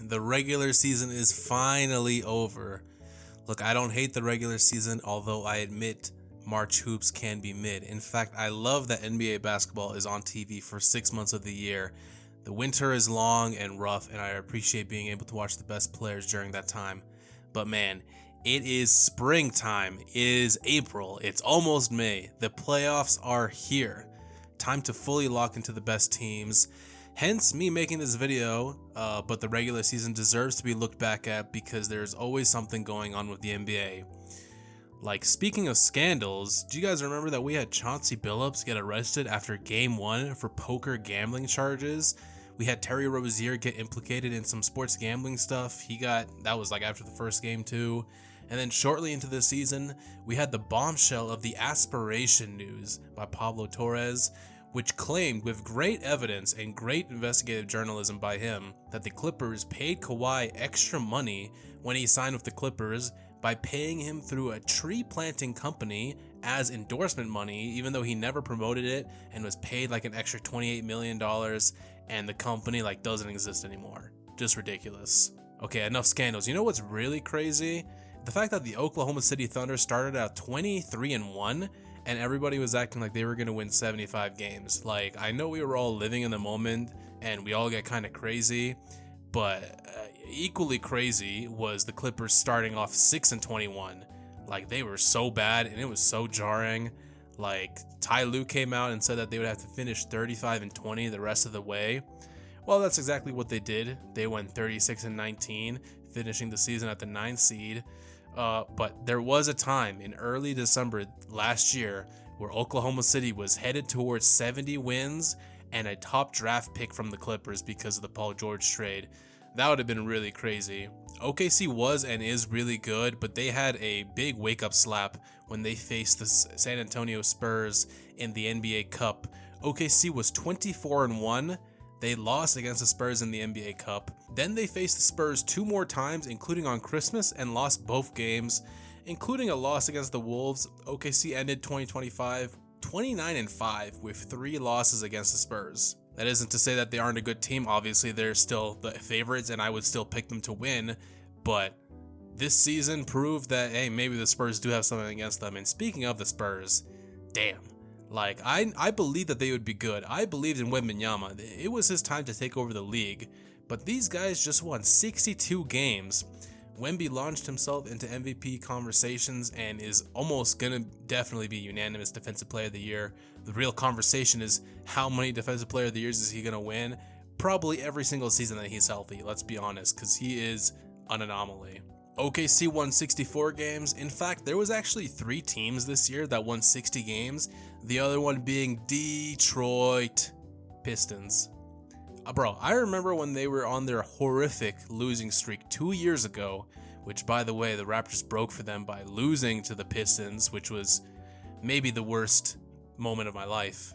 The regular season is finally over. Look, I don't hate the regular season, although I admit March hoops can be mid. In fact, I love that NBA basketball is on TV for 6 months of the year. The winter is long and rough, and I appreciate being able to watch the best players during that time. But man, it is springtime. It is April. It's almost May. The playoffs are here. Time to fully lock into the best teams. Hence me making this video, but the regular season deserves to be looked back at because there's always something going on with the NBA. Like, speaking of scandals, do you guys remember that we had Chauncey Billups get arrested after game 1 for poker gambling charges? We had Terry Rozier get implicated in some sports gambling stuff. That was like after the first game too. And then shortly into the season, we had the bombshell of the aspiration news by Pablo Torres, which claimed with great evidence and great investigative journalism by him that the Clippers paid Kawhi extra money when he signed with the Clippers by paying him through a tree planting company as endorsement money, even though he never promoted it and was paid like an extra $28 million, and the company like doesn't exist anymore. Just ridiculous. Okay, enough scandals. You know what's really crazy? The fact that the Oklahoma City Thunder started out 23-1 and everybody was acting like they were going to win 75 games. Like, I know we were all living in the moment and we all get kind of crazy, but equally crazy was the Clippers starting off 6-21. Like, they were so bad and it was so jarring. Like, Ty Lue came out and said that they would have to finish 35-20 the rest of the way. Well, that's exactly what they did. They went 36-19, finishing the season at the 9th seed. But there was a time in early December last year where Oklahoma City was headed towards 70 wins and a top draft pick from the Clippers because of the Paul George trade. That would have been really crazy. OKC was and is really good, but they had a big wake-up slap when they faced the San Antonio Spurs in the NBA Cup. OKC was 24-1. They lost against the Spurs in the NBA Cup. Then they faced the Spurs 2 more times, including on Christmas, and lost both games, including a loss against the Wolves. OKC ended 2025 29-5 with 3 losses against the Spurs. That isn't to say that they aren't a good team. Obviously, they're still the favorites, and I would still pick them to win. But this season proved that, hey, maybe the Spurs do have something against them. And speaking of the Spurs, damn. Like, I believed that they would be good. I believed in Wembanyama. It was his time to take over the league. But these guys just won 62 games. Wemby launched himself into MVP conversations and is almost going to definitely be unanimous Defensive Player of the Year. The real conversation is how many Defensive Player of the Years is he going to win? Probably every single season that he's healthy, let's be honest, because he is an anomaly. OKC won 64 games. In fact, there was actually 3 teams this year that won 60 games. The other one being Detroit Pistons. Bro, I remember when they were on their horrific losing streak 2 years ago, which, by the way, the Raptors broke for them by losing to the Pistons, which was maybe the worst moment of my life.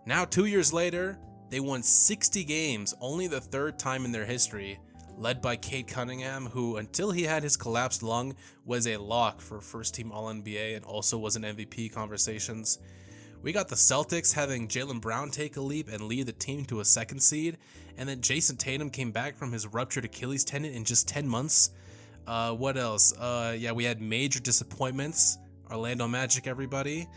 Now, 2 years later, they won 60 games, only the 3rd time in their history, led by Cade Cunningham, who, until he had his collapsed lung, was a lock for first-team All-NBA and also was in MVP conversations. We got the Celtics having Jaylen Brown take a leap and lead the team to a 2nd seed, and then Jason Tatum came back from his ruptured Achilles tendon in just 10 months. What else? We had major disappointments. Orlando Magic, everybody.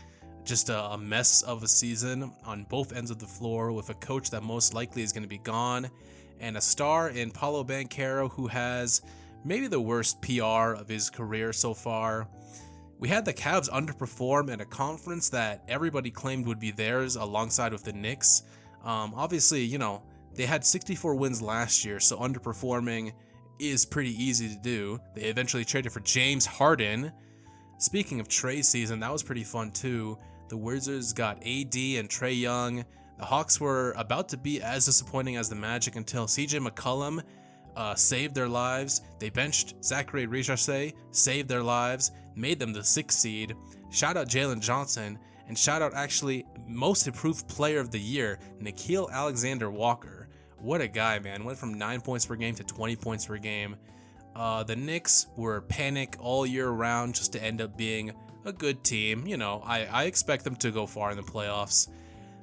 Just a mess of a season on both ends of the floor with a coach that most likely is going to be gone, and a star in Paolo Banchero who has maybe the worst PR of his career so far. We had the Cavs underperform in a conference that everybody claimed would be theirs alongside with the Knicks. Obviously, you know, they had 64 wins last year, so underperforming is pretty easy to do. They eventually traded for James Harden. Speaking of trade season, that was pretty fun too. The Wizards got AD and Trae Young. The Hawks were about to be as disappointing as the Magic until CJ McCollum saved their lives. They benched Zachary Richardson, saved their lives, made them the 6th seed. Shout out Jalen Johnson, and shout out actually most improved player of the year, Nickeil Alexander-Walker. What a guy, man. Went from 9 points per game to 20 points per game. The Knicks were panic all year round just to end up being a good team. You know, I expect them to go far in the playoffs.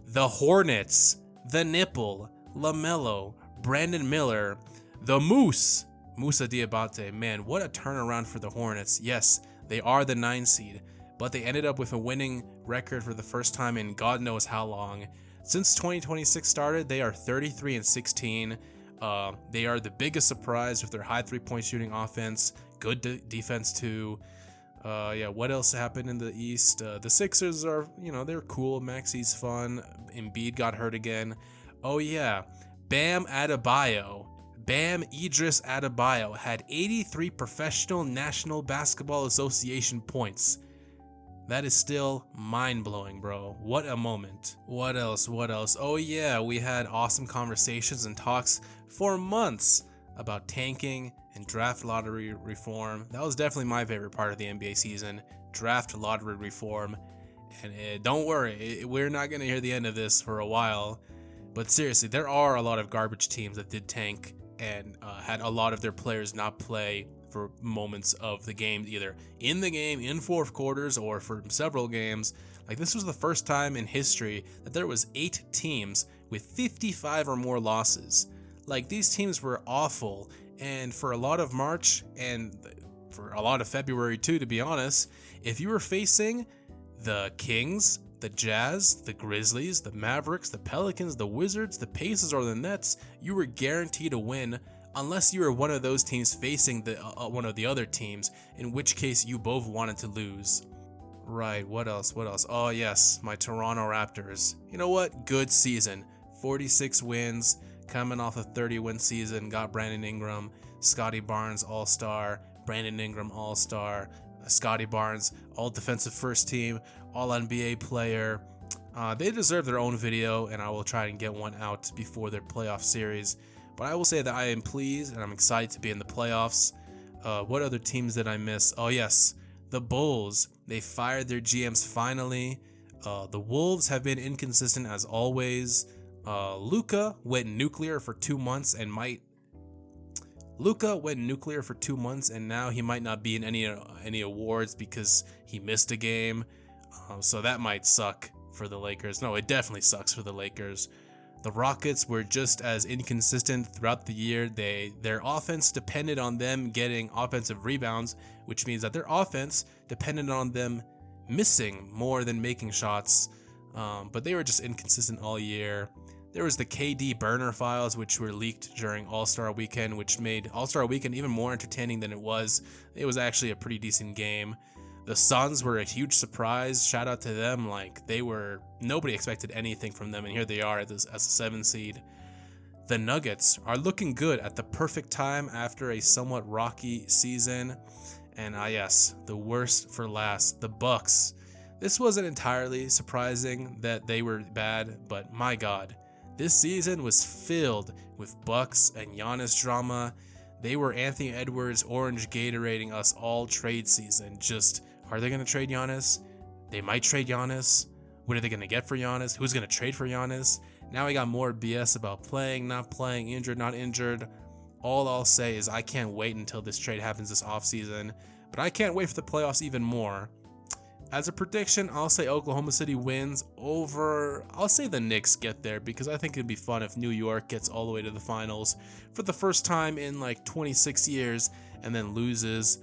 The Hornets, the Nipple, LaMelo, Brandon Miller, The Moose, Musa Diabate. Man, what a turnaround for the Hornets. Yes, they are the 9 seed, but they ended up with a winning record for the first time in God knows how long. Since 2026 started, they are 33-16. They are the biggest surprise with their high 3-point shooting offense, good defense too. What else happened in the East? The Sixers are, they're cool. Maxi's fun. Embiid got hurt again. Oh yeah, Bam Idris Adebayo had 83 professional National Basketball Association points. That is still mind-blowing, bro. What a moment. What else? Oh yeah, we had awesome conversations and talks for months about tanking and draft lottery reform. That was definitely my favorite part of the NBA season, draft lottery reform. And don't worry, we're not going to hear the end of this for a while. But seriously, there are a lot of garbage teams that did tank and had a lot of their players not play for moments of the game, either in the game, in fourth quarters, or for several games. Like, this was the first time in history that there was 8 teams with 55 or more losses. Like, these teams were awful, and for a lot of March, and for a lot of February too, to be honest, if you were facing the Kings, the Jazz, the Grizzlies, the Mavericks, the Pelicans, the Wizards, the Pacers, or the Nets, you were guaranteed a win, unless you were one of those teams facing the one of the other teams, in which case you both wanted to lose. Right, what else? Oh yes, my Toronto Raptors. You know what? Good season. 46 wins, coming off a 30-win season, got Brandon Ingram, Scotty Barnes All-Star, Brandon Ingram All-Star, Scotty Barnes All-Defensive First Team, All-NBA player. They deserve their own video, and I will try and get one out before their playoff series. But I will say that I am pleased and I'm excited to be in the playoffs. What other teams did I miss? Oh yes, the Bulls. They fired their GMs finally. The Wolves have been inconsistent as always. Luka went nuclear for 2 months and now he might not be in any awards because he missed a game. So that might suck for the Lakers. No, it definitely sucks for the Lakers. The Rockets were just as inconsistent throughout the year. Their offense depended on them getting offensive rebounds, which means that their offense depended on them missing more than making shots. But they were just inconsistent all year. There was the KD burner files, which were leaked during All-Star Weekend, which made All-Star Weekend even more entertaining than it was. It was actually a pretty decent game. The Suns were a huge surprise. Shout out to them. Nobody expected anything from them, and here they are as a 7 seed. The Nuggets are looking good at the perfect time after a somewhat rocky season. And yes, the worst for last, the Bucks. This wasn't entirely surprising that they were bad, but my God, this season was filled with Bucks and Giannis drama. They were Anthony Edwards orange Gatorading us all trade season. Just, are they going to trade Giannis? They might trade Giannis. What are they going to get for Giannis? Who's going to trade for Giannis? Now we got more BS about playing, not playing, injured, not injured. All I'll say is I can't wait until this trade happens this offseason. But I can't wait for the playoffs even more. As a prediction, I'll say Oklahoma City wins over, I'll say the Knicks get there, because I think it'd be fun if New York gets all the way to the finals for the first time in 26 years and then loses.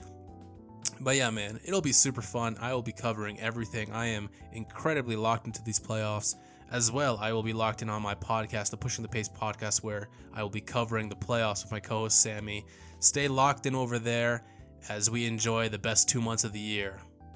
But yeah, man, it'll be super fun. I will be covering everything. I am incredibly locked into these playoffs. As well, I will be locked in on my podcast, the Pushing the Pace podcast, where I will be covering the playoffs with my co-host Sammy. Stay locked in over there as we enjoy the best 2 months of the year.